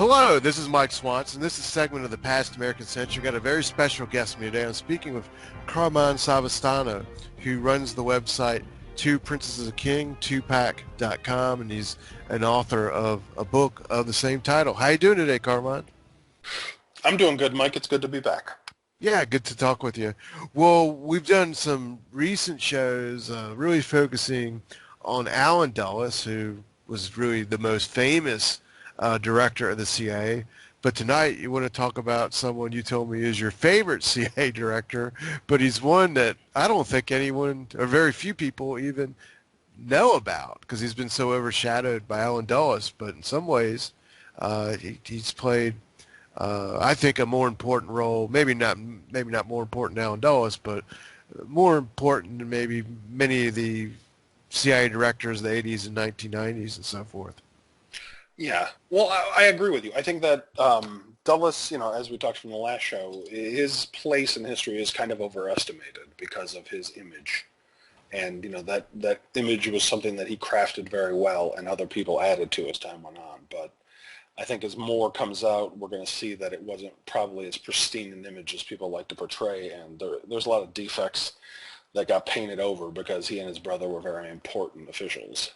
Hello, this is Mike Swanson. This is a segment of the Past American Century. We've got a very special guest with me today. I'm speaking with Carmine Savastano, who runs the website Two Princesses of King, Tupac.com, and he's an author of a book of the same title. How you doing today, Carmine? I'm doing good, Mike. It's good to be back. Yeah, good to talk with you. Well, we've done some recent shows really focusing on Allen Dulles, who was really the most famous director of the CIA. But tonight you want to talk about someone you told me is your favorite CIA director, but he's one that I don't think anyone, or very few people even know about because he's been so overshadowed by Allen Dulles. But in some ways, he's played I think a more important role, maybe not more important than Allen Dulles, but more important than maybe many of the CIA directors of the 80s and 1990s and so forth. Yeah, well, I agree with you. I think that Dulles, as we talked from the last show, his place in history is kind of overestimated because of his image. And, that image was something that he crafted very well and other people added to as time went on. But I think as more comes out, we're going to see that it wasn't probably as pristine an image as people like to portray, and there's a lot of defects that got painted over because he and his brother were very important officials.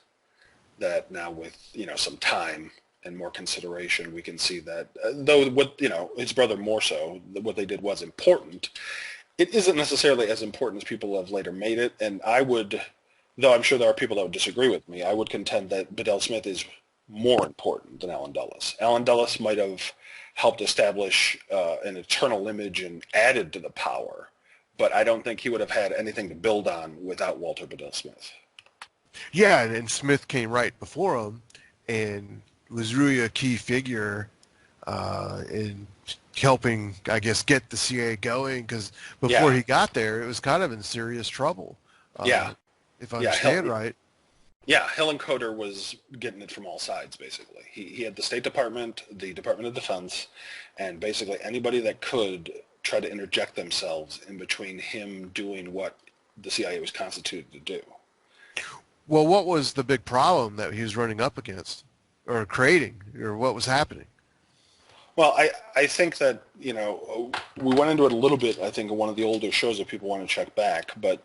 That now with some time and more consideration, we can see that though what his brother more so, what they did was important. It isn't necessarily as important as people have later made it, and I would, though I'm sure there are people that would disagree with me, I would contend that Bedell Smith is more important than Allen Dulles. Allen Dulles might have helped establish an eternal image and added to the power, but I don't think he would have had anything to build on without Walter Bedell Smith. Yeah, and Smith came right before him and was really a key figure in helping, I guess, get the CIA going because before Yeah, he got there, it was kind of in serious trouble, yeah, if I yeah. understand right. Yeah, Hillenkoetter was getting it from all sides, basically. He had the State Department, the Department of Defense, and basically anybody that could try to interject themselves in between him doing what the CIA was constituted to do. Well, what was the big problem that he was running up against or creating or what was happening? Well, I think that, we went into it a little bit, I think, in one of the older shows if people want to check back, but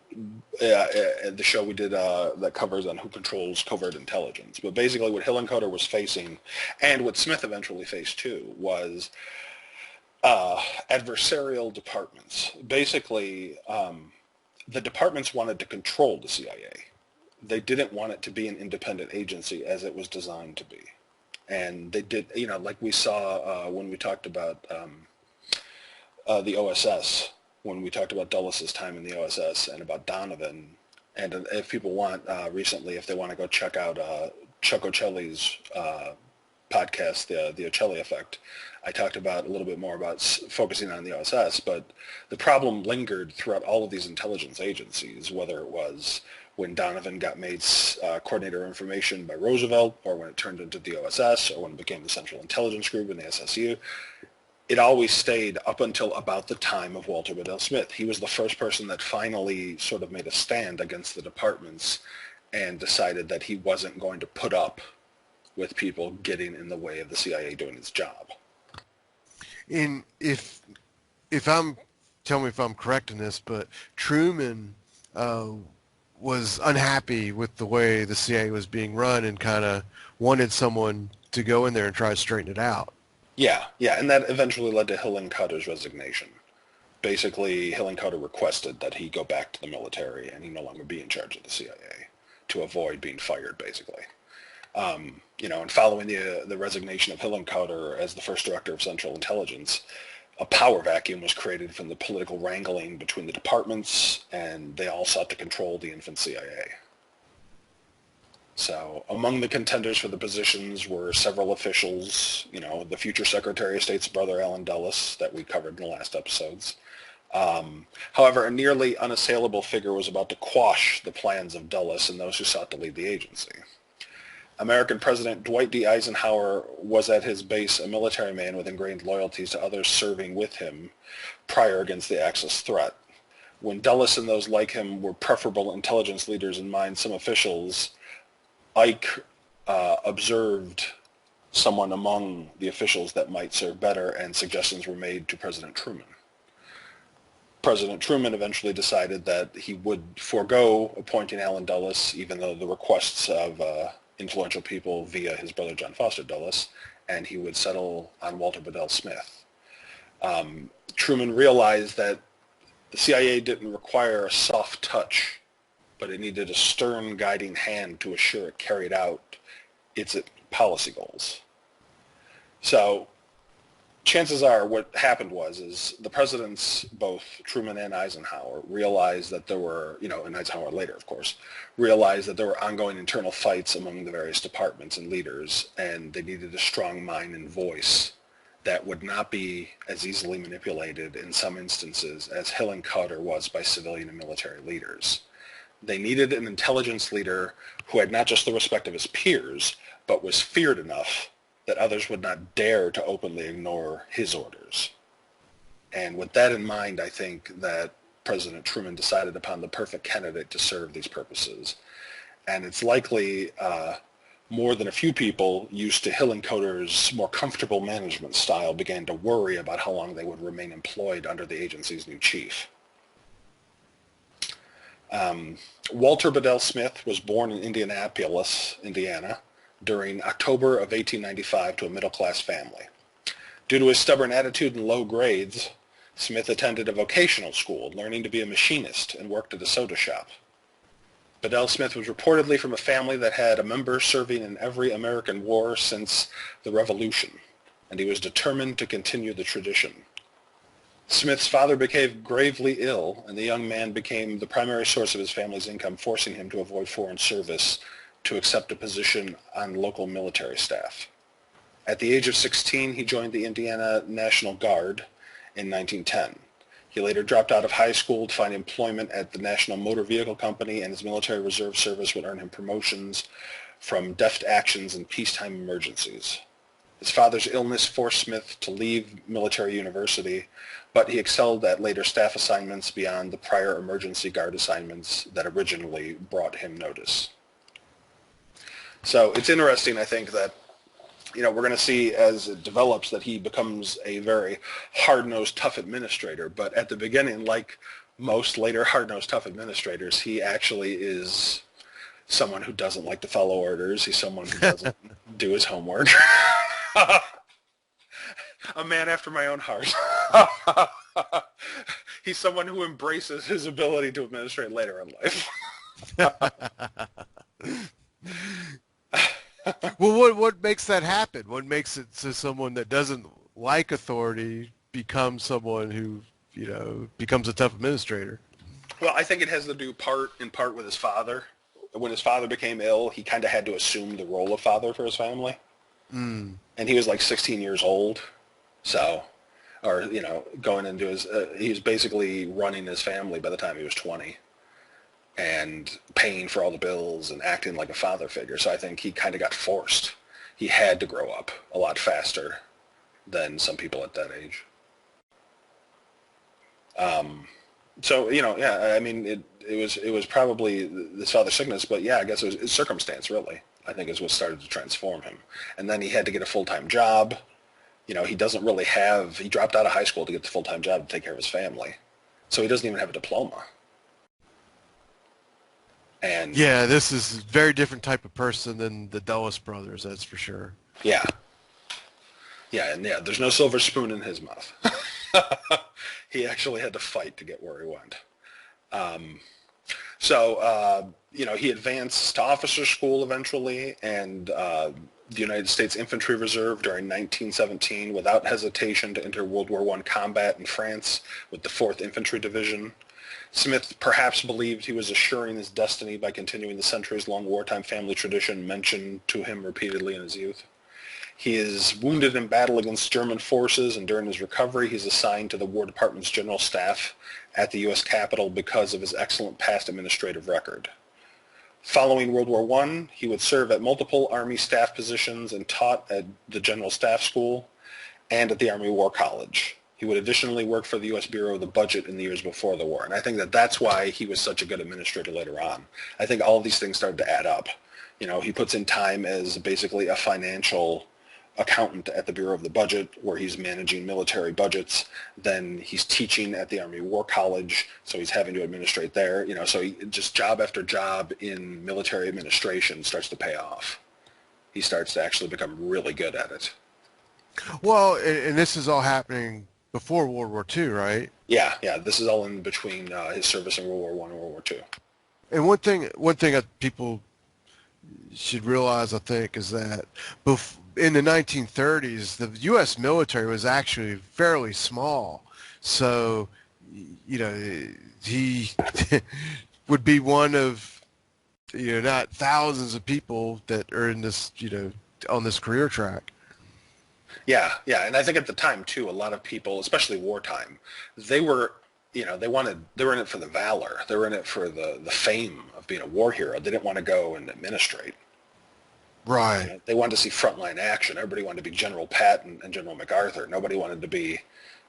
the show we did that covers on who controls covert intelligence. But basically what Hillenkoetter was facing, and what Smith eventually faced too, was adversarial departments. Basically, the departments wanted to control the CIA. They didn't want it to be an independent agency as it was designed to be. And they did, like we saw when we talked about the OSS, when we talked about Dulles' time in the OSS and about Donovan. And if people want, recently, if they want to go check out Chuck Ocelli's podcast, the Ocelli Effect, I talked about a little bit more about focusing on the OSS, but the problem lingered throughout all of these intelligence agencies, whether it was when Donovan got made coordinator of information by Roosevelt, or when it turned into the OSS, or when it became the Central Intelligence Group in the SSU. It always stayed up until about the time of Walter Bedell Smith. He was the first person that finally sort of made a stand against the departments and decided that he wasn't going to put up with people getting in the way of the CIA doing its job. And if I'm, tell me if I'm correct in this, but Truman was unhappy with the way the CIA was being run and kind of wanted someone to go in there and try to straighten it out. Yeah, and that eventually led to Hillenkoetter's resignation. Basically, Hillenkoetter requested that he go back to the military and he no longer be in charge of the CIA to avoid being fired, basically. And following the resignation of Hillenkoetter as the first director of Central Intelligence, a power vacuum was created from the political wrangling between the departments, and they all sought to control the infant CIA. So among the contenders for the positions were several officials, the future Secretary of State's brother, Allen Dulles, that we covered in the last episodes. However, a nearly unassailable figure was about to quash the plans of Dulles and those who sought to lead the agency. American President Dwight D. Eisenhower was at his base a military man with ingrained loyalties to others serving with him prior against the Axis threat. When Dulles and those like him were preferable intelligence leaders in mind, some officials, Ike observed someone among the officials that might serve better, and suggestions were made to President Truman. President Truman eventually decided that he would forego appointing Allen Dulles, even though the requests of influential people via his brother John Foster Dulles, and he would settle on Walter Bedell Smith. Truman realized that the CIA didn't require a soft touch, but it needed a stern guiding hand to assure it carried out its policy goals. So chances are what happened is the presidents, both Truman and Eisenhower, realized that there were, and Eisenhower later, of course, realized that there were ongoing internal fights among the various departments and leaders, and they needed a strong mind and voice that would not be as easily manipulated in some instances as Hillenkotter was by civilian and military leaders. They needed an intelligence leader who had not just the respect of his peers, but was feared enough that others would not dare to openly ignore his orders. And with that in mind, I think that President Truman decided upon the perfect candidate to serve these purposes. And it's likely more than a few people used to Hillenkotter's more comfortable management style began to worry about how long they would remain employed under the agency's new chief. Walter Bedell Smith was born in Indianapolis, Indiana, during October of 1895 to a middle-class family. Due to his stubborn attitude and low grades, Smith attended a vocational school, learning to be a machinist, and worked at a soda shop. Bedell Smith was reportedly from a family that had a member serving in every American war since the Revolution, and he was determined to continue the tradition. Smith's father became gravely ill, and the young man became the primary source of his family's income, forcing him to avoid foreign service to accept a position on local military staff. At the age of 16, he joined the Indiana National Guard in 1910. He later dropped out of high school to find employment at the National Motor Vehicle Company, and his military reserve service would earn him promotions from deft actions in peacetime emergencies. His father's illness forced Smith to leave military university, but he excelled at later staff assignments beyond the prior emergency guard assignments that originally brought him notice. So it's interesting, I think, that we're going to see as it develops that he becomes a very hard-nosed, tough administrator. But at the beginning, like most later hard-nosed, tough administrators, he actually is someone who doesn't like to follow orders. He's someone who doesn't do his homework. A man after my own heart. He's someone who embraces his ability to administrate later in life. Well, what makes that happen? What makes it so someone that doesn't like authority becomes someone who, becomes a tough administrator? Well, I think it has to do in part with his father. When his father became ill, he kind of had to assume the role of father for his family. And he was like 16 years old. So, going into he was basically running his family by the time he was 20. And paying for all the bills and acting like a father figure. So I think he kind of got forced. He had to grow up a lot faster than some people at that age. It was probably his father's sickness, but yeah, I guess it was his circumstance, really, I think is what started to transform him. And then he had to get a full-time job. He dropped out of high school to get the full-time job to take care of his family. So he doesn't even have a diploma. And yeah, this is a very different type of person than the Dulles brothers, that's for sure. Yeah. Yeah, and there's no silver spoon in his mouth. He actually had to fight to get where he went. He advanced to officer school eventually, and the United States Infantry Reserve during 1917 without hesitation to enter World War I combat in France with the 4th Infantry Division. Smith perhaps believed he was assuring his destiny by continuing the centuries-long wartime family tradition mentioned to him repeatedly in his youth. He is wounded in battle against German forces, and during his recovery, he's assigned to the War Department's General Staff at the U.S. Capitol because of his excellent past administrative record. Following World War I, he would serve at multiple Army staff positions and taught at the General Staff School and at the Army War College. He would additionally work for the U.S. Bureau of the Budget in the years before the war. And I think that's why he was such a good administrator later on. I think all of these things started to add up. He puts in time as basically a financial accountant at the Bureau of the Budget, where he's managing military budgets. Then he's teaching at the Army War College, so he's having to administrate there. So just job after job in military administration starts to pay off. He starts to actually become really good at it. Well, and this is all happening before World War II, right? Yeah. This is all in between his service in World War I and World War II. And one thing that people should realize, I think, is that in the 1930s, the U.S. military was actually fairly small. So, he would be one of, not thousands of people that are in this, on this career track. Yeah, and I think at the time too, a lot of people, especially wartime, they were, they were in it for the valor. They were in it for the fame of being a war hero. They didn't want to go and administrate. Right. They wanted to see frontline action. Everybody wanted to be General Patton and General MacArthur. Nobody wanted to be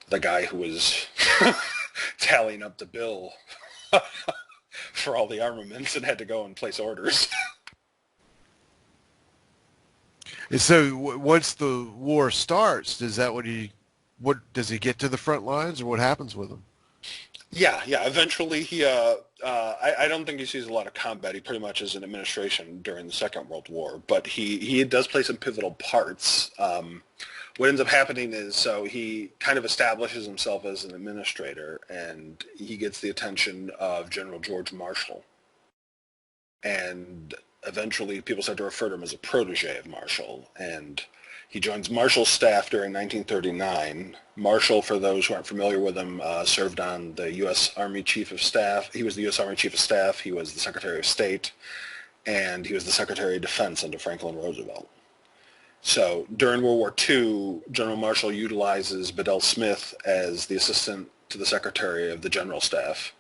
the guy who was tallying up the bill for all the armaments and had to go and place orders. And so once the war starts, does he get to the front lines, or what happens with him? Yeah. Eventually, he. I don't think he sees a lot of combat. He pretty much is in administration during the Second World War, but he does play some pivotal parts. What ends up happening is, so he kind of establishes himself as an administrator, and he gets the attention of General George Marshall, and eventually people start to refer to him as a protege of Marshall, and he joins Marshall's staff during 1939. Marshall, for those who aren't familiar with him, served on the U.S. Army Chief of Staff. He was the U.S. Army Chief of Staff. He was the Secretary of State, and he was the Secretary of Defense under Franklin Roosevelt. So during World War II, General Marshall utilizes Bedell Smith as the assistant to the Secretary of the General Staff,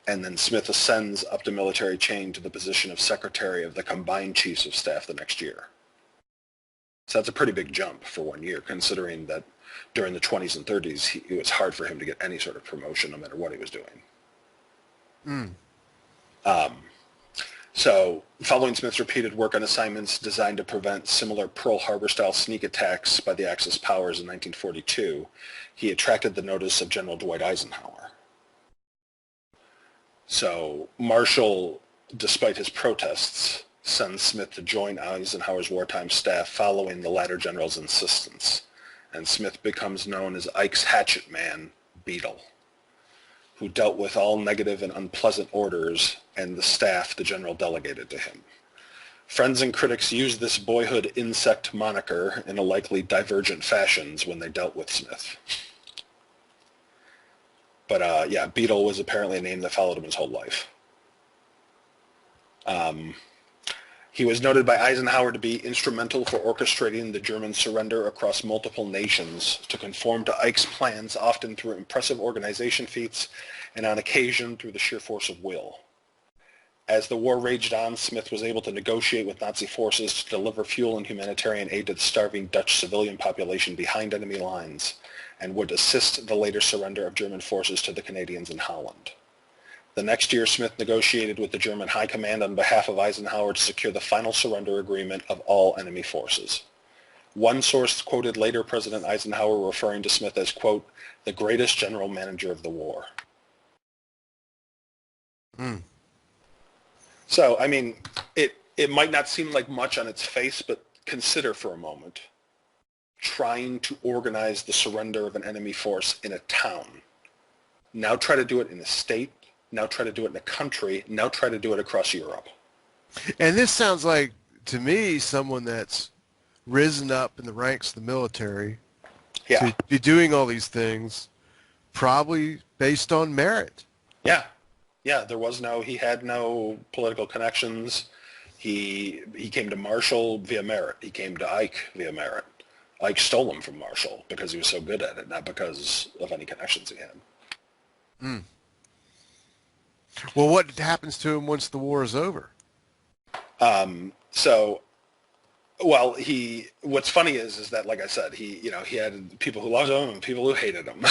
and then Smith ascends up the military chain to the position of Secretary of the Combined Chiefs of Staff the next year. So that's a pretty big jump for 1 year, considering that during the 20s and 30s, it was hard for him to get any sort of promotion no matter what he was doing. So following Smith's repeated work on assignments designed to prevent similar Pearl Harbor-style sneak attacks by the Axis powers in 1942, he attracted the notice of General Dwight Eisenhower. So Marshall, despite his protests, sends Smith to join Eisenhower's wartime staff following the latter general's insistence, and Smith becomes known as Ike's hatchet man, Beadle, who dealt with all negative and unpleasant orders and the staff the general delegated to him. Friends and critics used this boyhood insect moniker in a likely divergent fashions when they dealt with Smith. But Beadle was apparently a name that followed him his whole life. He was noted by Eisenhower to be instrumental for orchestrating the German surrender across multiple nations to conform to Ike's plans, often through impressive organization feats and on occasion through the sheer force of will. As the war raged on, Smith was able to negotiate with Nazi forces to deliver fuel and humanitarian aid to the starving Dutch civilian population behind enemy lines, and would assist the later surrender of German forces to the Canadians in Holland. The next year, Smith negotiated with the German High Command on behalf of Eisenhower to secure the final surrender agreement of all enemy forces. One source quoted later President Eisenhower referring to Smith as, quote, the greatest general manager of the war. So, I mean, it might not seem like much on its face, but consider for a moment trying to organize the surrender of an enemy force in a town. Now try to do it in a state. Now try to do it in a country. Now try to do it across Europe. And this sounds like, to me, someone that's risen up in the ranks of the military to be doing all these things, probably based on merit. Yeah. He had no political connections. He came to Marshall via merit. He came to Ike via merit. Ike stole him from Marshall because he was so good at it, not because of any connections he had. Well, what happens to him once the war is over? So Well, what's funny is that, like I said, he had people who loved him and people who hated him.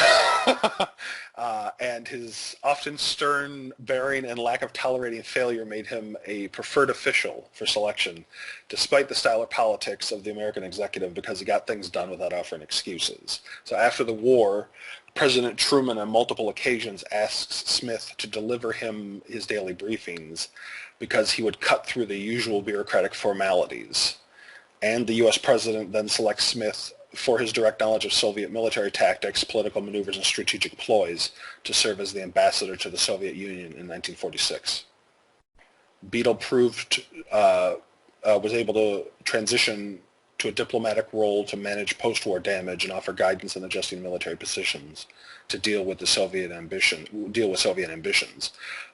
And his often stern bearing and lack of tolerating failure made him a preferred official for selection, despite the style or politics of the American executive, because he got things done without offering excuses. So after the war, President Truman on multiple occasions asks Smith to deliver him his daily briefings because he would cut through the usual bureaucratic formalities. And the U.S. president then selects Smith for his direct knowledge of Soviet military tactics, political maneuvers, and strategic ploys to serve as the ambassador to the Soviet Union in 1946. Bedell was able to transition to a diplomatic role to manage post-war damage and offer guidance in adjusting military positions to deal with Soviet ambitions.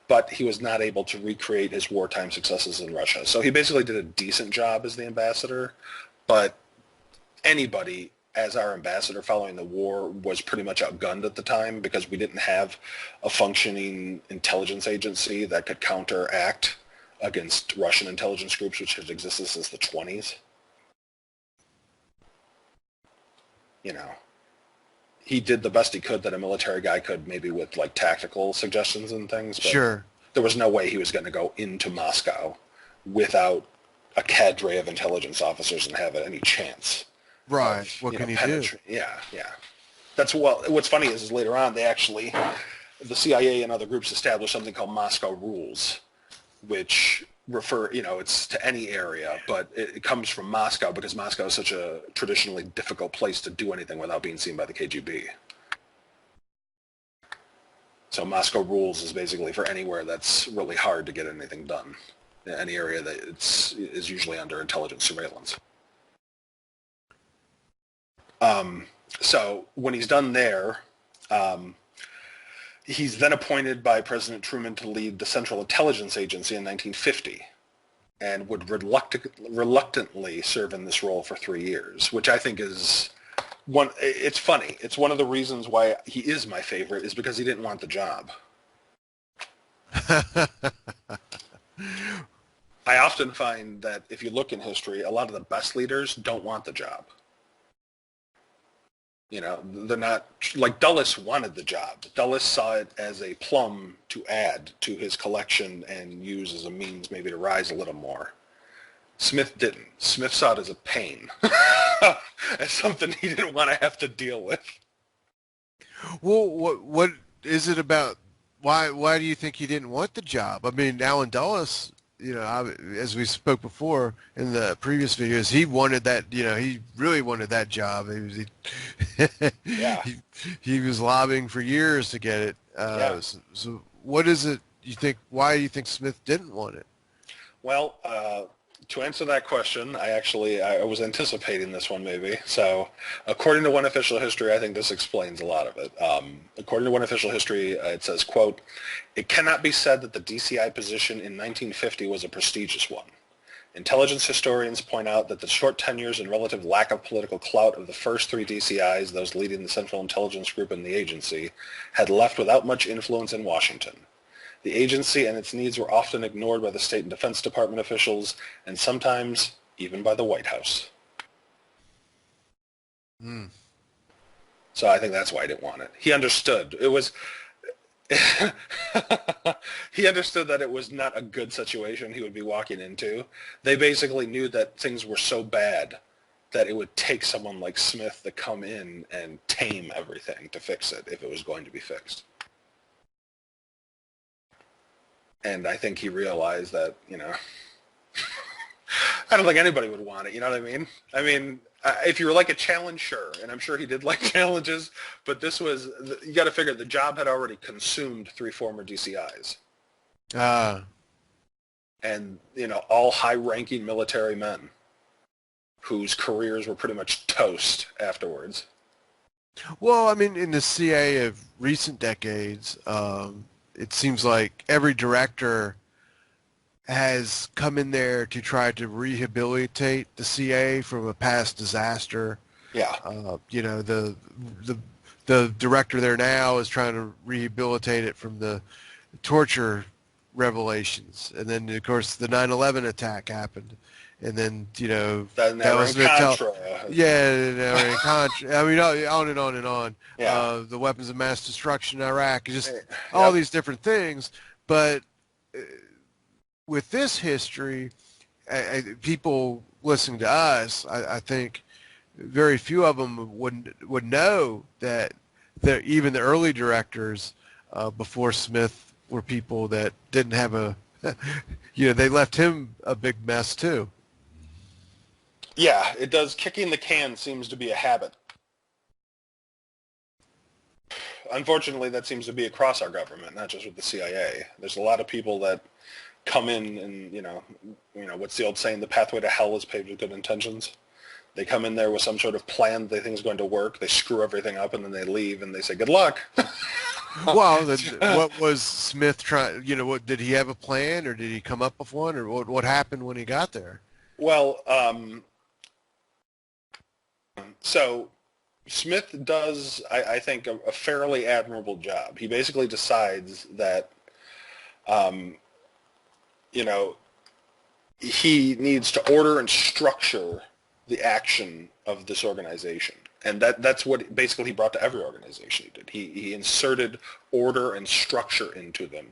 But he was not able to recreate his wartime successes in Russia. So he basically did a decent job as the ambassador, but anybody as our ambassador following the war was pretty much outgunned at the time because we didn't have a functioning intelligence agency that could counteract against Russian intelligence groups, which had existed since the 20s. You know, he did the best he could that a military guy could, maybe with like tactical suggestions and things. But Sure. there was no way he was going to go into Moscow without a cadre of intelligence officers and have any chance. Right. What can he do? Yeah, yeah. What's funny is later on the CIA and other groups established something called Moscow rules, which it's to any area, but it comes from Moscow because Moscow is such a traditionally difficult place to do anything without being seen by the KGB. So Moscow rules is basically for anywhere that's really hard to get anything done. Any area that is usually under intelligence surveillance. So when he's done there, he's then appointed by President Truman to lead the Central Intelligence Agency in 1950 and would reluctantly serve in this role for 3 years, which I think is it's funny. It's one of the reasons why he is my favorite is because he didn't want the job. I often find that if you look in history, a lot of the best leaders don't want the job. They're not, like Dulles wanted the job. Dulles saw it as a plum to add to his collection and use as a means maybe to rise a little more. Smith didn't. Smith saw it as a pain, as something he didn't want to have to deal with. Well, what is it about? Why do you think he didn't want the job? I mean, Alan Dulles, as we spoke before in the previous videos, he wanted that. He really wanted that job. Yeah. He was lobbying for years to get it. Yeah. So what is it you think? Why do you think Smith didn't want it? Well, to answer that question, I was anticipating this one maybe. So according to one official history, I think this explains a lot of it. According to one official history, it says, quote, "It cannot be said that the DCI position in 1950 was a prestigious one. Intelligence historians point out that the short tenures and relative lack of political clout of the first 3 DCIs, those leading the Central Intelligence Group and the agency, had left without much influence in Washington. The agency and its needs were often ignored by the State and Defense Department officials, and sometimes even by the White House." So I think that's why he didn't want it. He understood. He understood that it was not a good situation he would be walking into. They basically knew that things were so bad that it would take someone like Smith to come in and tame everything to fix it if it was going to be fixed. And I think he realized that, I don't think anybody would want it, you know what I mean? I mean, if you were like a challenge, sure, and I'm sure he did like challenges, but you got to figure the job had already consumed 3 former DCIs. And, all high-ranking military men whose careers were pretty much toast afterwards. Well, I mean, in the CIA of recent decades, it seems like every director has come in there to try to rehabilitate the CIA from a past disaster. Yeah. The director there now is trying to rehabilitate it from the torture revelations, and then of course the 9/11 attack happened, and then Then that Iran was Mattel. Contra. Yeah, Iran Contra. I mean, on and on and on. Yeah. The weapons of mass destruction in Iraq, just all Yep. these different things. But with this history, people listening to us, I think very few of them would know that even the early directors before Smith were people that didn't have a, they left him a big mess too. Yeah, it does. Kicking the can seems to be a habit. Unfortunately, that seems to be across our government, not just with the CIA. There's a lot of people that come in and, what's the old saying? The pathway to hell is paved with good intentions. They come in there with some sort of plan they think is going to work. They screw everything up, and then they leave, and they say, good luck. Well, what was Smith trying? What did he have a plan, or did he come up with one, or what happened when he got there? Well, so Smith does, I think, a fairly admirable job. He basically decides that, you know, he needs to order and structure the action of this organization. And that's what basically he brought to every organization he did. He inserted order and structure into them.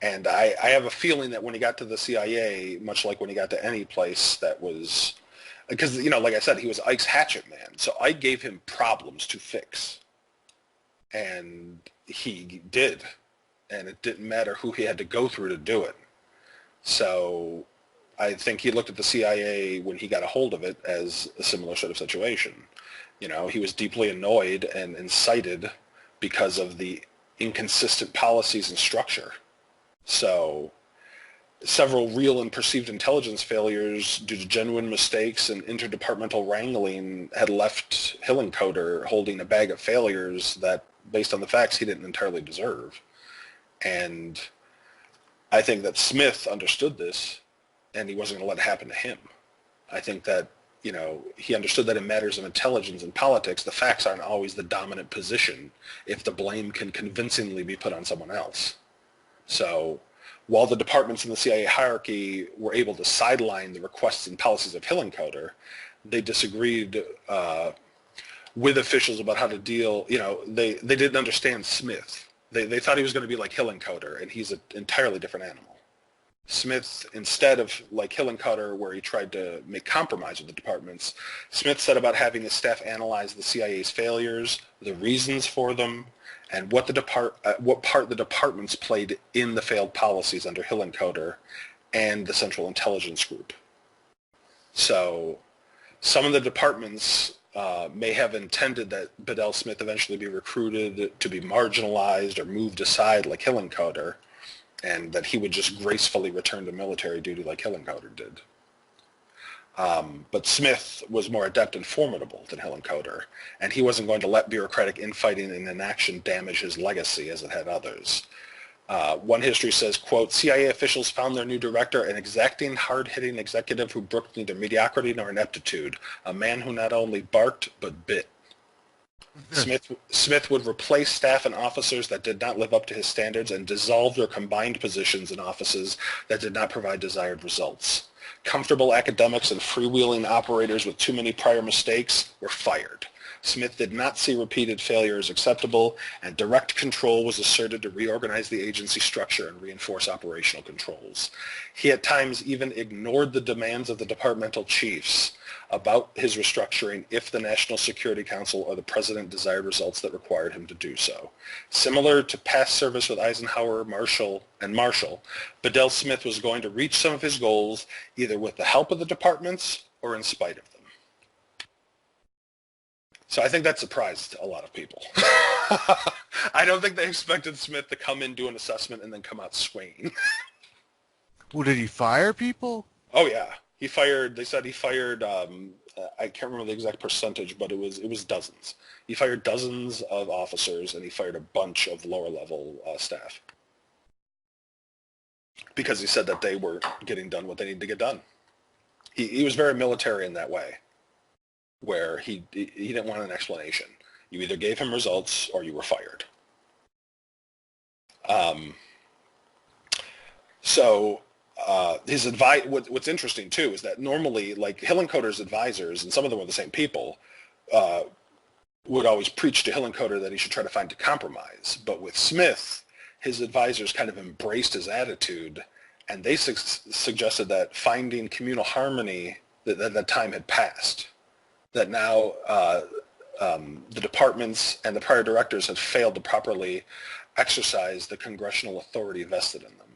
And I have a feeling that when he got to the CIA, much like when he got to any place that was, because, like I said, he was Ike's hatchet man. So Ike gave him problems to fix. And he did. And it didn't matter who he had to go through to do it. So I think he looked at the CIA when he got a hold of it as a similar sort of situation. He was deeply annoyed and incited because of the inconsistent policies and structure. So several real and perceived intelligence failures due to genuine mistakes and interdepartmental wrangling had left Hillenkoetter holding a bag of failures that, based on the facts, he didn't entirely deserve. And I think that Smith understood this, and he wasn't going to let it happen to him. I think that, he understood that in matters of intelligence and politics, the facts aren't always the dominant position if the blame can convincingly be put on someone else. So while the departments in the CIA hierarchy were able to sideline the requests and policies of Hillenkoetter, they disagreed with officials about how to deal. They didn't understand Smith. They thought he was going to be like Hillenkoetter, and he's an entirely different animal. Smith, instead of like Hillenkoetter, where he tried to make compromise with the departments, Smith set about having his staff analyze the CIA's failures, the reasons for them, and what part the departments played in the failed policies under Hillenkoetter and the Central Intelligence Group. So some of the departments may have intended that Bedell Smith eventually be recruited to be marginalized or moved aside like Hillenkoetter, and that he would just gracefully return to military duty like Hillenkoetter did. But Smith was more adept and formidable than Hillenkoetter, and he wasn't going to let bureaucratic infighting and inaction damage his legacy as it had others. One history says, quote, CIA officials found their new director an exacting, hard-hitting executive who brooked neither mediocrity nor ineptitude, a man who not only barked but bit. Smith would replace staff and officers that did not live up to his standards and dissolve their combined positions in offices that did not provide desired results. Comfortable academics and freewheeling operators with too many prior mistakes were fired. Smith did not see repeated failure as acceptable, and direct control was asserted to reorganize the agency structure and reinforce operational controls. He at times even ignored the demands of the departmental chiefs about his restructuring if the National Security Council or the President desired results that required him to do so. Similar to past service with Eisenhower, Marshall, Bedell Smith was going to reach some of his goals either with the help of the departments or in spite of them. So I think that surprised a lot of people. I don't think they expected Smith to come in, do an assessment, and then come out swinging. Well, did he fire people? Oh, yeah. They said he fired, I can't remember the exact percentage, but it was dozens. He fired dozens of officers, and he fired a bunch of lower-level staff. Because he said that they weren't getting done what they needed to get done. He was very military in that way, where he didn't want an explanation. You either gave him results or you were fired. So what's interesting too is that normally, like Hillenkoetter's advisors, and some of them were the same people, uh, would always preach to Hillenkoetter that he should try to find a compromise. But with Smith, his advisors kind of embraced his attitude, and they suggested that finding communal harmony, that time had passed, that now the departments and the prior directors had failed to properly exercise the congressional authority vested in them.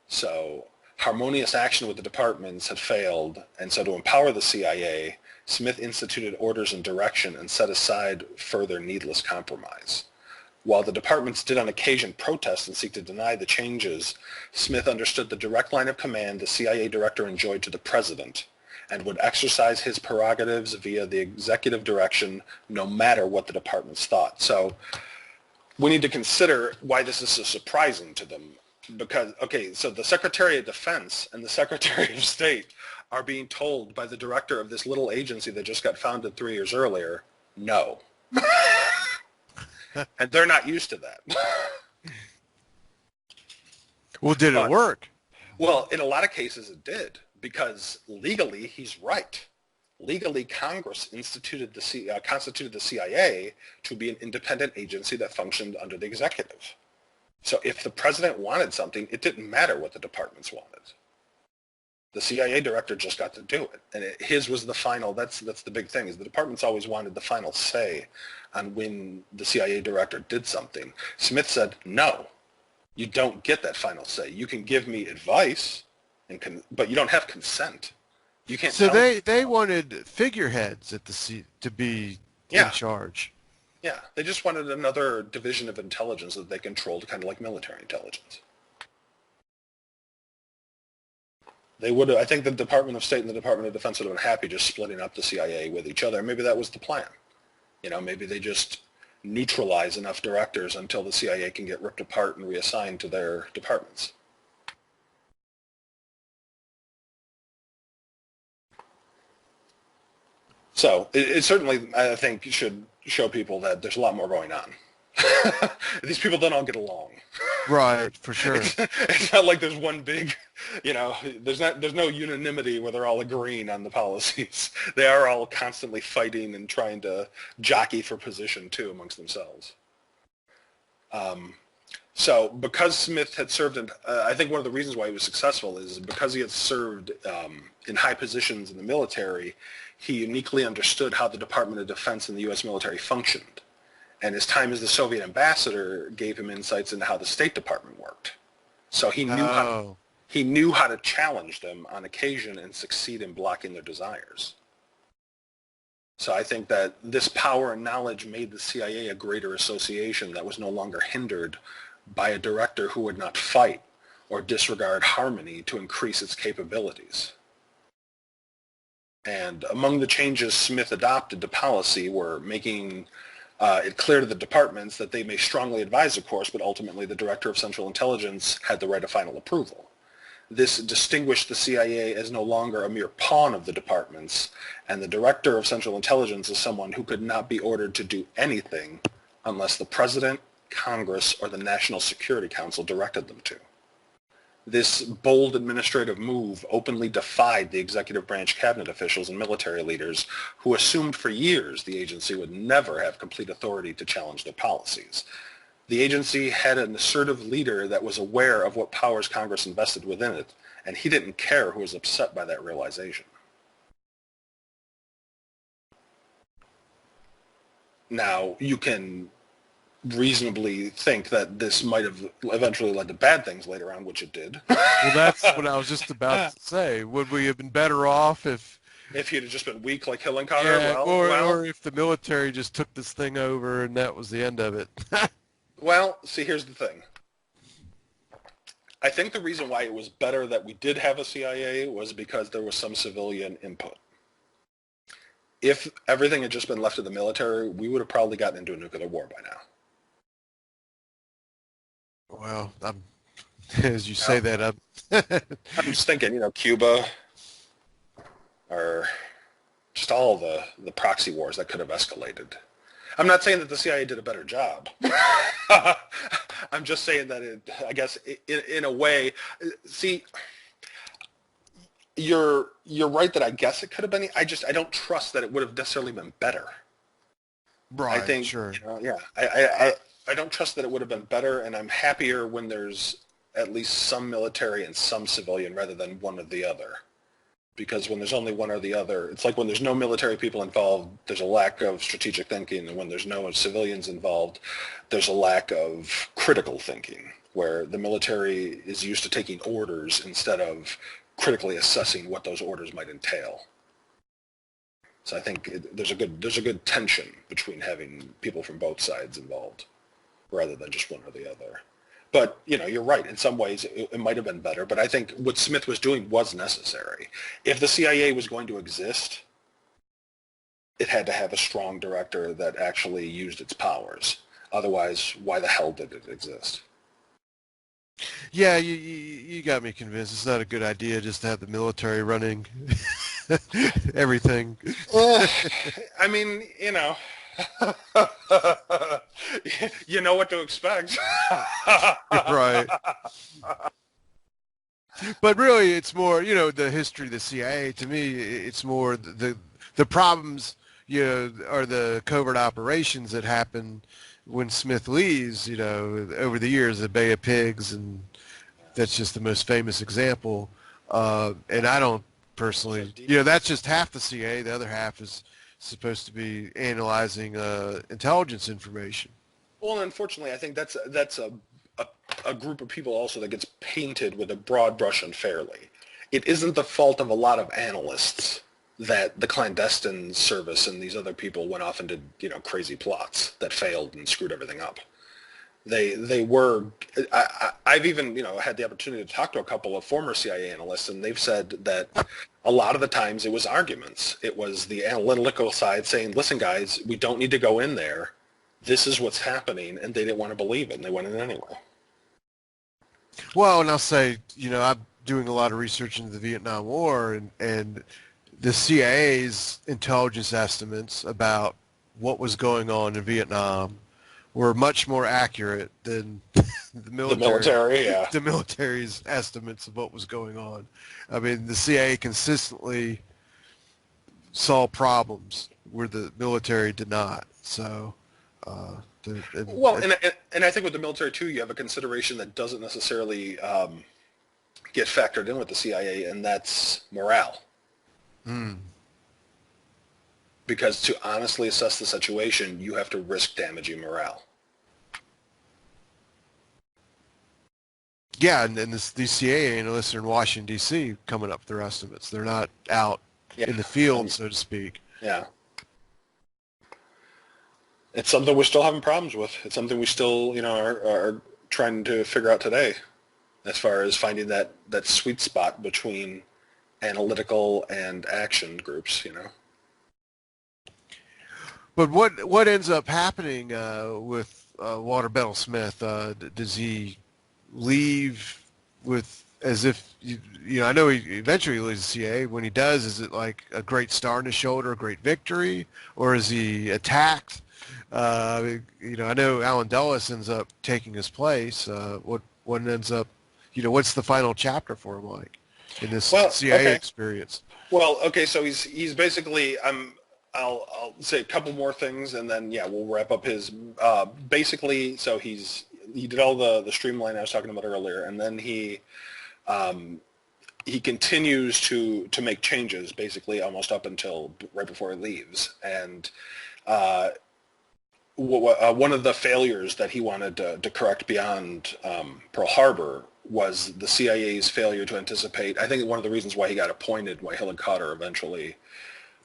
So harmonious action with the departments had failed, and so to empower the CIA, Smith instituted orders and direction and set aside further needless compromise. While the departments did on occasion protest and seek to deny the changes, Smith understood the direct line of command the CIA director enjoyed to the president and would exercise his prerogatives via the executive direction no matter what the departments thought. So we need to consider why this is so surprising to them. Because, okay, so the Secretary of Defense and the Secretary of State are being told by the director of this little agency that just got founded 3 years earlier, no. And they're not used to that. Well, did it work? Well, in a lot of cases it did, because legally he's right. Legally, Congress constituted the CIA to be an independent agency that functioned under the executive. So if the president wanted something, it didn't matter what the departments wanted. The CIA director just got to do it, and his was the final. That's the big thing, is the departments always wanted the final say on when the CIA director did something. Smith said, no, you don't get that final say. You can give me advice, but you don't have consent. You can't. So they wanted figureheads at to be in charge. Yeah, they just wanted another division of intelligence that they controlled, kind of like military intelligence. They would have, I think the Department of State and the Department of Defense would have been happy just splitting up the CIA with each other. Maybe that was the plan. You know, maybe they just neutralize enough directors until the CIA can get ripped apart and reassigned to their departments. So it certainly, I think, should show people that there's a lot more going on. These people don't all get along. Right, for sure. It's not like there's one big, there's no unanimity where they're all agreeing on the policies. They are all constantly fighting and trying to jockey for position too amongst themselves. So because Smith had served in, I think one of the reasons why he was successful is because he had served in high positions in the military, he uniquely understood how the Department of Defense and the U.S. military functioned. And his time as the Soviet ambassador gave him insights into how the State Department worked. So he knew how to challenge them on occasion and succeed in blocking their desires. So I think that this power and knowledge made the CIA a greater association that was no longer hindered by a director who would not fight or disregard harmony to increase its capabilities. And among the changes Smith adopted to policy were making it clear to the departments that they may strongly advise a course, but ultimately the Director of Central Intelligence had the right of final approval. This distinguished the CIA as no longer a mere pawn of the departments, and the Director of Central Intelligence as someone who could not be ordered to do anything unless the President, Congress, or the National Security Council directed them to. This bold administrative move openly defied the executive branch cabinet officials and military leaders who assumed for years the agency would never have complete authority to challenge their policies. The agency had an assertive leader that was aware of what powers Congress invested within it, and he didn't care who was upset by that realization. Now, you can reasonably think that this might have eventually led to bad things later on, which it did. Well, that's what I was just about to say. Would we have been better off if he'd have just been weak like Hillenkoetter? Yeah, or if the military just took this thing over and that was the end of it? Well, see, here's the thing. I think the reason why it was better that we did have a CIA was because there was some civilian input. If everything had just been left to the military, we would have probably gotten into a nuclear war by now. Well, as you say that, I'm just thinking, Cuba, or just all the proxy wars that could have escalated. I'm not saying that the CIA did a better job. I'm just saying that I guess in a way, see, you're right that I guess it could have been. I don't trust that it would have necessarily been better. I Right, think, sure. yeah, I don't trust that it would have been better, and I'm happier when there's at least some military and some civilian rather than one or the other. Because when there's only one or the other, it's like when there's no military people involved, there's a lack of strategic thinking, and when there's no civilians involved, there's a lack of critical thinking, where the military is used to taking orders instead of critically assessing what those orders might entail. So I think there's a good tension between having people from both sides involved, rather than just one or the other. But you're right. In some ways, it might have been better. But I think what Smith was doing was necessary. If the CIA was going to exist, it had to have a strong director that actually used its powers. Otherwise, why the hell did it exist? Yeah, you got me convinced. It's not a good idea just to have the military running everything. I mean, you know what to expect. Right. But really, it's more, the history of the CIA. To me, it's more the problems, are the covert operations that happen when Smith leaves, over the years, the Bay of Pigs, and that's just the most famous example. And I don't personally, that's just half the CIA. The other half is supposed to be analyzing intelligence information. Well, unfortunately, I think that's a group of people also that gets painted with a broad brush unfairly. It isn't the fault of a lot of analysts that the clandestine service and these other people went off and did, crazy plots that failed and screwed everything up. They were. I've even had the opportunity to talk to a couple of former CIA analysts, and they've said that a lot of the times it was arguments. It was the analytical side saying, "Listen, guys, we don't need to go in there. This is what's happening," and they didn't want to believe it, and they went in anyway. Well, and I'll say, I'm doing a lot of research into the Vietnam War, and the CIA's intelligence estimates about what was going on in Vietnam were much more accurate than The military, yeah. the military's estimates of what was going on. I mean, the CIA consistently saw problems where the military did not. So, Well, and I think with the military too, you have a consideration that doesn't necessarily get factored in with the CIA, and that's morale. mm, Because to honestly assess the situation, you have to risk damaging morale. yeah, and these CIA analysts are in Washington, D.C. coming up with their estimates. They're not out Yeah, in the field, so to speak. yeah. It's something we're still having problems with. It's something we still, are trying to figure out today, as far as finding that sweet spot between analytical and action groups. But what ends up happening with Walter Bedell Smith? Does he leave with as if I know he eventually leaves the CIA. When he does, is it like a great star on his shoulder, a great victory, or is he attacked? I know Alan Dulles ends up taking his place. What ends up, what's the final chapter for him like in this CIA experience? Well, okay, so he's basically I'll say a couple more things and then we'll wrap up his basically. So he did all the streamline I was talking about earlier, and then he continues to make changes basically almost up until right before he leaves. And one of the failures that he wanted to correct beyond Pearl Harbor was the CIA's failure to anticipate. I think one of the reasons why he got appointed, why Hillary Cotter eventually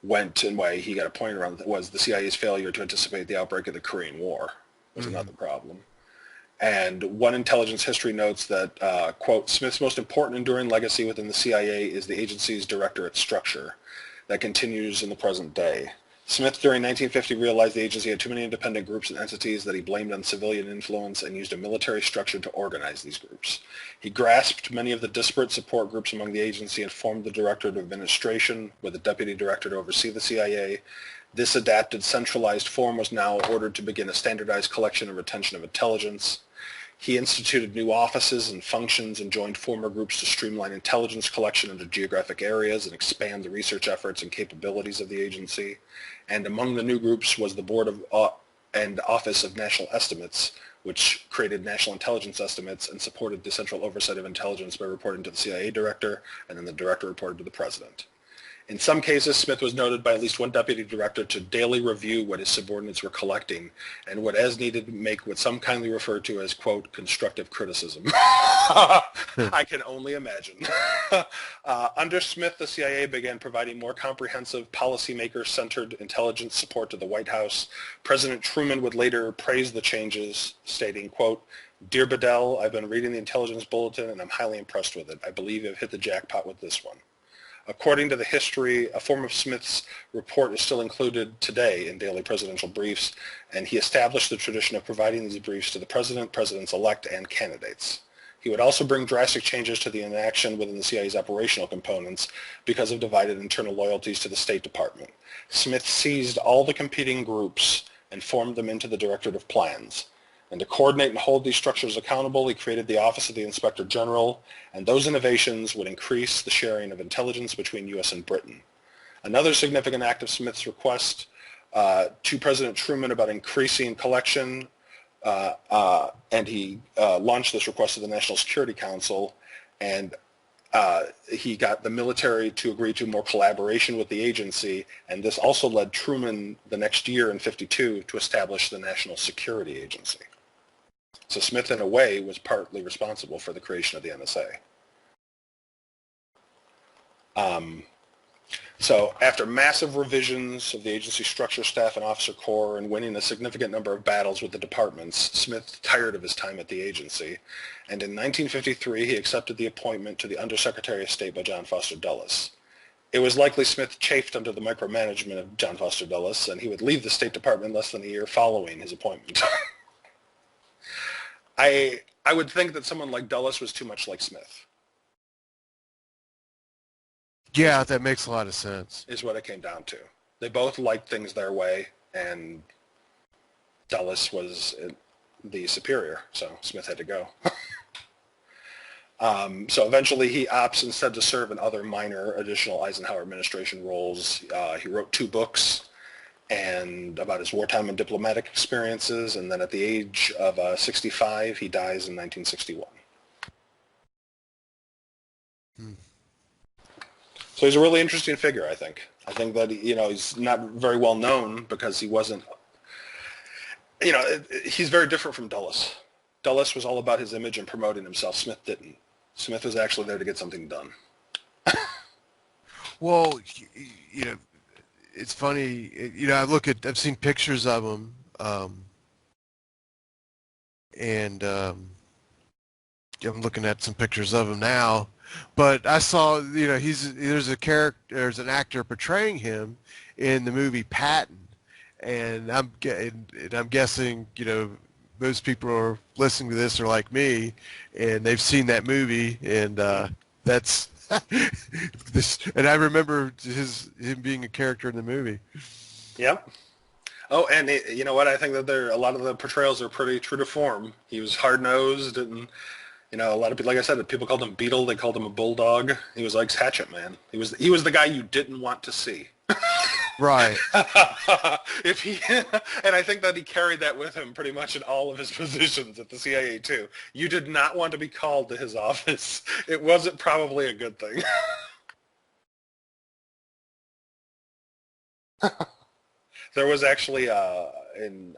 went, and why he got appointed around, was the CIA's failure to anticipate the outbreak of the Korean War was another problem. And one intelligence history notes that, quote, Smith's most important enduring legacy within the CIA is the agency's directorate structure that continues in the present day. Smith, during 1950, realized the agency had too many independent groups and entities that he blamed on civilian influence and used a military structure to organize these groups. He grasped many of the disparate support groups among the agency and formed the Directorate of Administration with a deputy director to oversee the CIA. This adapted, centralized form was now ordered to begin a standardized collection and retention of intelligence. He instituted new offices and functions and joined former groups to streamline intelligence collection into geographic areas and expand the research efforts and capabilities of the agency. And among the new groups was the Board of and Office of National Estimates, which created national intelligence estimates and supported the central oversight of intelligence by reporting to the CIA director, and then the director reported to the president. In some cases, Smith was noted by at least one deputy director to daily review what his subordinates were collecting and would, as needed, make what some kindly refer to as, quote, constructive criticism. I can only imagine. Under Smith, the CIA began providing more comprehensive, policymaker-centered intelligence support to the White House. President Truman would later praise the changes, stating, quote, "Dear Bedell, I've been reading the intelligence bulletin and I'm highly impressed with it. I believe you've hit the jackpot with this one." According to the history, a form of Smith's report is still included today in daily presidential briefs, and he established the tradition of providing these briefs to the president, presidents-elect, and candidates. He would also bring drastic changes to the inaction within the CIA's operational components because of divided internal loyalties to the State Department. Smith seized all the competing groups and formed them into the Directorate of Plans. And to coordinate and hold these structures accountable, he created the Office of the Inspector General, and those innovations would increase the sharing of intelligence between U.S. and Britain. Another significant act of Smith's request to President Truman about increasing collection, and he launched this request to the National Security Council, and he got the military to agree to more collaboration with the agency, and this also led Truman the next year in '52 to establish the National Security Agency. So Smith, in a way, was partly responsible for the creation of the NSA. So after massive revisions of the agency structure, staff, and officer corps, and winning a significant number of battles with the departments, Smith tired of his time at the agency, and in 1953 he accepted the appointment to the Undersecretary of State by John Foster Dulles. It was likely Smith chafed under the micromanagement of John Foster Dulles, and he would leave the State Department less than a year following his appointment. I would think that someone like Dulles was too much like Smith. Yeah, that makes a lot of sense. Is what it came down to. They both liked things their way, and Dulles was the superior, so Smith had to go. So eventually he opts instead to serve in other minor additional Eisenhower administration roles. He wrote 2 books and about his wartime and diplomatic experiences, and then at the age of 65, he dies in 1961. So he's a really interesting figure, I think. I think that, he's not very well known because he wasn't, he's very different from Dulles. Dulles was all about his image and promoting himself. Smith didn't. Smith was actually there to get something done. Well, it's funny, I've seen pictures of him, and I'm looking at some pictures of him now, but I saw, there's an actor portraying him in the movie Patton, and I'm guessing, most people who are listening to this are like me, and they've seen that movie, and that's and I remember him being a character in the movie. Yep. Oh, and you know what? I think that a lot of the portrayals are pretty true to form. He was hard-nosed, and a lot of people, like I said, people called him Beetle. They called him a bulldog. He was like Hatchet Man. He was the guy you didn't want to see. Right. And I think that he carried that with him pretty much in all of his positions at the CIA too. You did not want to be called to his office. It wasn't probably a good thing. There was actually, I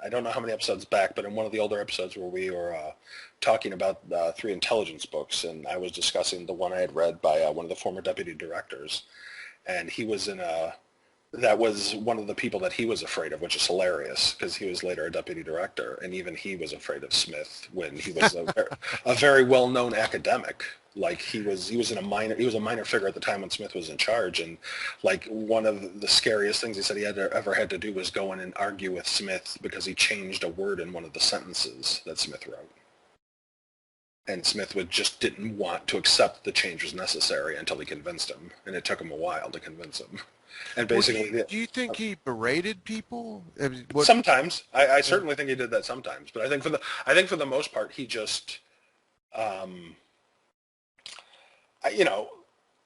don't know how many episodes back, but in one of the older episodes where we were talking about 3 intelligence books, and I was discussing the one I had read by one of the former deputy directors, and he was that was one of the people that he was afraid of, which is hilarious because he was later a deputy director, and even he was afraid of Smith when he was a very well-known academic. Like he was a minor figure at the time when Smith was in charge, and like one of the scariest things he said he ever had to do was go in and argue with Smith because he changed a word in one of the sentences that Smith wrote. And Smith just didn't want to accept the change was necessary until he convinced him, and it took him a while to convince him. And Well, basically, do you think he berated people? I mean, what? sometimes I certainly think he did that sometimes, but I think for the most part he just um, you know,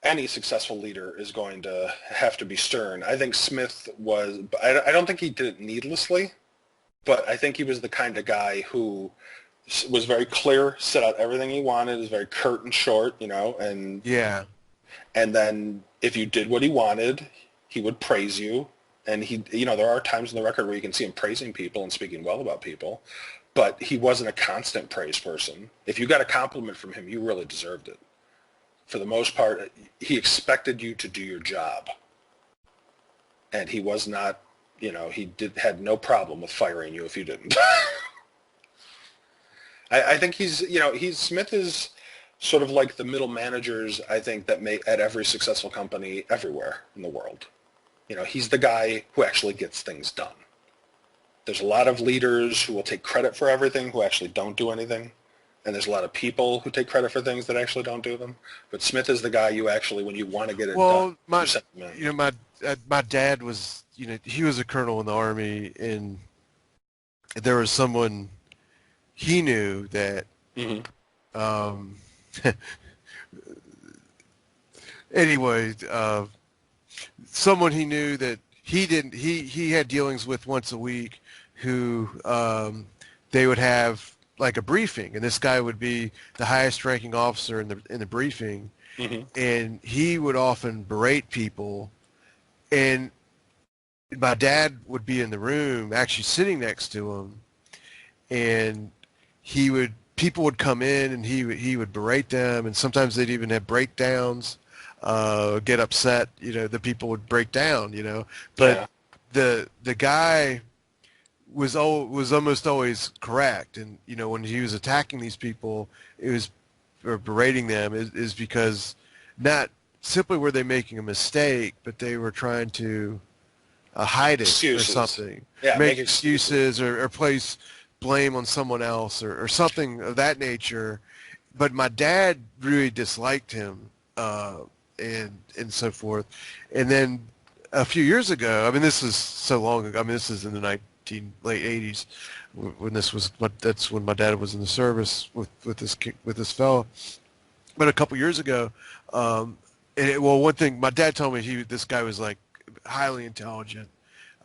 any successful leader is going to have to be stern. I think Smith was. I don't think he did it needlessly, but I think he was the kind of guy who was very clear, set out everything he wanted, is very curt and short, Yeah. and then if you did what he wanted, he would praise you. And there are times in the record where you can see him praising people and speaking well about people, but he wasn't a constant praise person. If you got a compliment from him, you really deserved it. For the most part, he expected you to do your job, and he was not, had no problem with firing you if you didn't. I think Smith is sort of like the middle managers, I think, that make at every successful company everywhere in the world. He's the guy who actually gets things done. There's a lot of leaders who will take credit for everything who actually don't do anything. And there's a lot of people who take credit for things that actually don't do them. But Smith is the guy you actually, when you want to get it done, Well, you send him in. my dad was, he was a colonel in the Army, and there was someone he knew that, Hmm. um, anyway, someone he knew that he had dealings with once a week, who they would have like a briefing, and this guy would be the highest ranking officer in the briefing, Hmm. and he would often berate people, and my dad would be in the room actually sitting next to him, and people would come in, and he would berate them, and sometimes they'd even have breakdowns, get upset, the people would break down, but Yeah. the guy was almost always correct, and when he was attacking these people, it was or berating them is because not simply were they making a mistake, but they were trying to hide it or Excuses. something, Yeah, make make excuses. excuses, or place blame on someone else, or something of that nature. But my dad really disliked him, and so forth. And then a few years ago, I mean, this is so long ago. I mean, this is in the late '80s, when that's when my dad was in the service with this fellow. But a couple years ago, one thing my dad told me, this guy was like highly intelligent,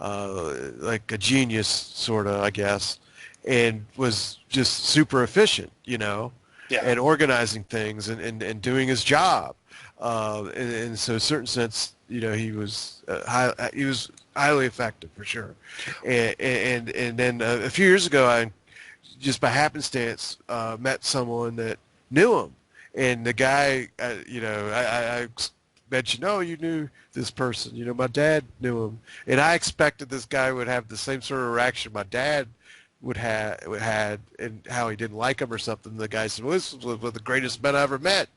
like a genius sort of, I guess, and was just super efficient, Yeah. and organizing things, and doing his job. And so, in a certain sense, he was highly effective for sure. And then a few years ago, I just by happenstance met someone that knew him, and the guy, I mentioned, oh, you knew this person. My dad knew him, and I expected this guy would have the same sort of reaction my dad had, and how he didn't like him or something. The guy said, well, this was one of the greatest men I ever met.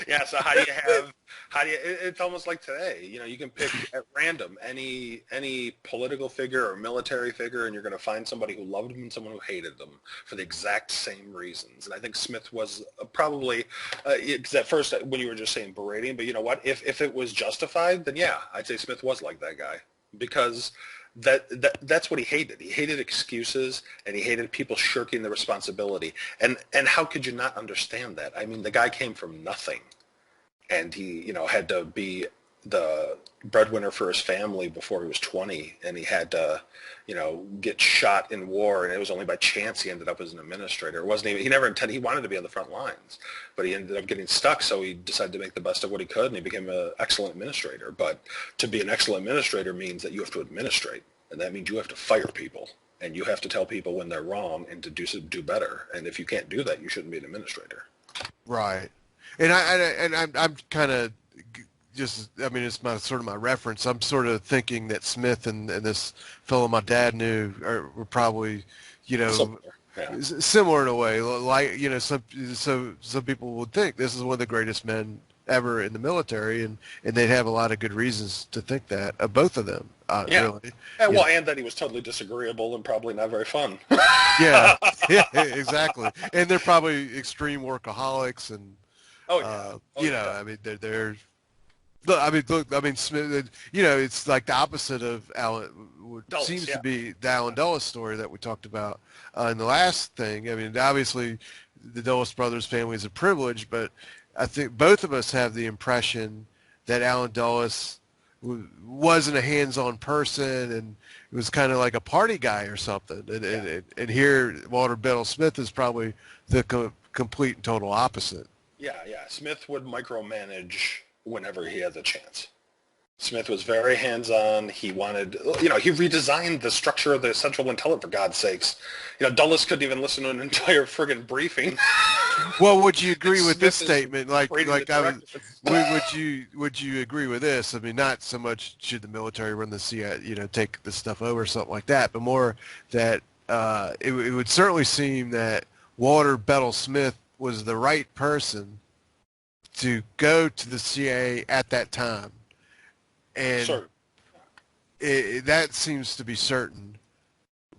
Yeah, so it's almost like today, you can pick at random any political figure or military figure, and you're going to find somebody who loved him and someone who hated them for the exact same reasons. And I think Smith was probably, because at first when you were just saying berating, but you know what, if it was justified, then yeah, I'd say Smith was like that guy, because that's what he hated. He hated excuses, and he hated people shirking the responsibility. And how could you not understand that? I mean, the guy came from nothing, and he, had to be the breadwinner for his family before he was 20, and he had to, get shot in war, and it was only by chance he ended up as an administrator. It wasn't even, he never intended, he wanted to be on the front lines, but he ended up getting stuck, so he decided to make the best of what he could, and he became an excellent administrator. But to be an excellent administrator means that you have to administrate, and that means you have to fire people, and you have to tell people when they're wrong and to do better. And if you can't do that, you shouldn't be an administrator. Right. And I'm kind of just, I mean, it's my reference. I'm sort of thinking that Smith and this fellow my dad knew were probably, Similar. Yeah. similar in a way. Like, some people would think this is one of the greatest men ever in the military, and they'd have a lot of good reasons to think that, both of them, Yeah. really. And, You know. well, and that he was totally disagreeable and probably not very fun. Yeah, yeah, exactly. And they're probably extreme workaholics, and Oh yeah. Oh yeah. I mean, they're Look, I mean, Smith. You know, it's like the opposite of Alan. What Dulles, seems to yeah. be the Alan Dulles story that we talked about in the last thing. I mean, obviously, the Dulles brothers family is a privilege, but I think both of us have the impression that Alan Dulles wasn't a hands-on person and was kind of like a party guy or something. Yeah. And here, Walter Bedell Smith is probably the complete and total opposite. Yeah, yeah. Smith would micromanage whenever he had the chance. Smith was very hands-on. He wanted, he redesigned the structure of the Central Intelligence, for God's sakes. Dulles couldn't even listen to an entire friggin' briefing. Well, would you agree with this Smith is statement? creating the I was, directives. would you agree with this? I mean, not so much should the military run the CIA, take this stuff over or something like that, but more that it would certainly seem that Walter Bedell Smith was the right person to go to the CIA at that time, and Sure. that seems to be certain.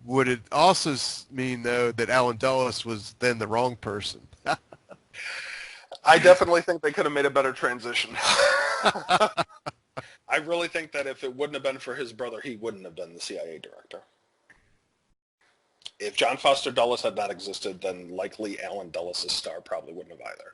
Would it also mean, though, that Alan Dulles was then the wrong person? I definitely think they could have made a better transition. I really think that if it wouldn't have been for his brother, he wouldn't have been the CIA director. If John Foster Dulles had not existed, then likely Alan Dulles' star probably wouldn't have either.